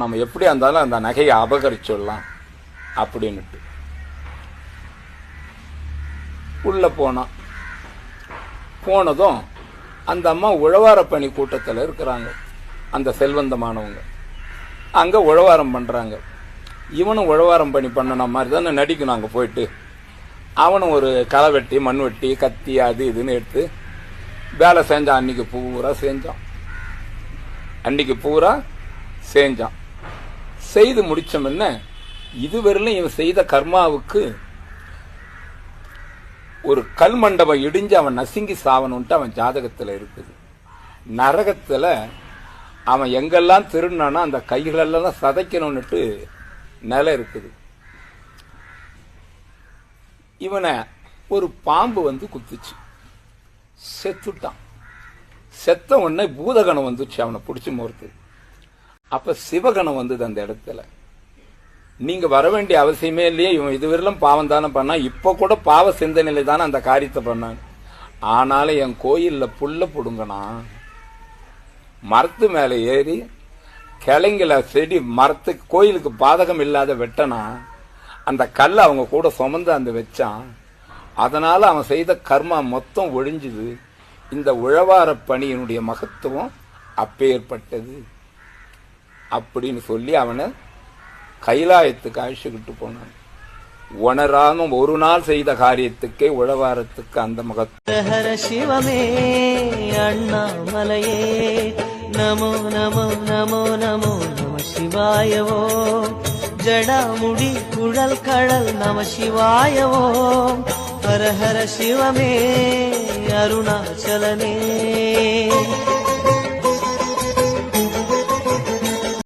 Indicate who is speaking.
Speaker 1: நம்ம எப்படி இருந்தாலும் அந்த நகையை அபகரிச்சிடலாம் அப்படின்னுட்டு உள்ள போனதும் அந்த அம்மா உழவார பணி கூட்டத்தில் இருக்கிறாங்க. அந்த செல்வந்தமானவங்க அங்க உழவாரம் பண்றாங்க. இவனும் உழவாரம் பணி பண்ணன மாதிரி தானே நடிக்கணும். அங்க போயிட்டு அவனும் ஒரு களை வெட்டி மண் வெட்டி கத்தி அது இதுன்னு எடுத்து வேலை செஞ்சான். அன்னைக்கு பூரா செஞ்சான். செய்து முடிச்சோம். என்ன இதுவரையிலும் இவன் செய்த கர்மாவுக்கு ஒரு கல் மண்டபம் இடிஞ்சு அவன் நசுங்கி சாவணும்ட்டு அவன் ஜாதகத்துல இருக்குது. நரகத்துல அவன் எங்கெல்லாம் திருடினானோ அந்த கைகளெல்லாம் சதைக்கணும்னுட்டு நிலை இருக்குது. இவனை ஒரு பாம்பு வந்து குத்துச்சு, செத்துட்டான். செத்த உடனே பூதகணம் வந்துச்சு அவனை பிடிச்சி மோர்த்து. அப்ப சிவகணம் வந்தது அந்த இடத்துல. நீங்க வர வேண்டிய அவசியமே இல்லையே, இவன் இதுவரையிலும் பாவம் தானே பண்ணா, இப்ப கூட பாவ சிந்தனையில தானே அந்த காரியத்தை பண்ணான். ஆனாலும் என் கோயில்ல புல்ல புடுங்கனா, மரத்து மேல ஏறி கிளைங்கள செடி மரத்துக்கு கோயிலுக்கு பாதகம் இல்லாத வெட்டனா, அந்த கல்லை அவங்க கூட சுமந்து அந்த வச்சான். அதனால அவன் செய்த கர்மா மொத்தம் ஒழிஞ்சுது. இந்த உழவார பணியினுடைய மகத்துவம் அப்பேற்பட்டது அப்படின்னு சொல்லி அவனை கைலாயத்துக்கு அழைச்சுக்கிட்டு போனான். உணராம ஒரு நாள் செய்த காரியத்துக்கே உழவாரத்துக்கு அந்த மகத்துவம்.
Speaker 2: சிவமே அண்ணாமலையே நமோ நமோ நமோ நமோ நம சிவாயவோ ஜடாமுடி குழல் கடல் நம சிவாயவோ ஹர ஹர சிவமே அருணாச்சலனே.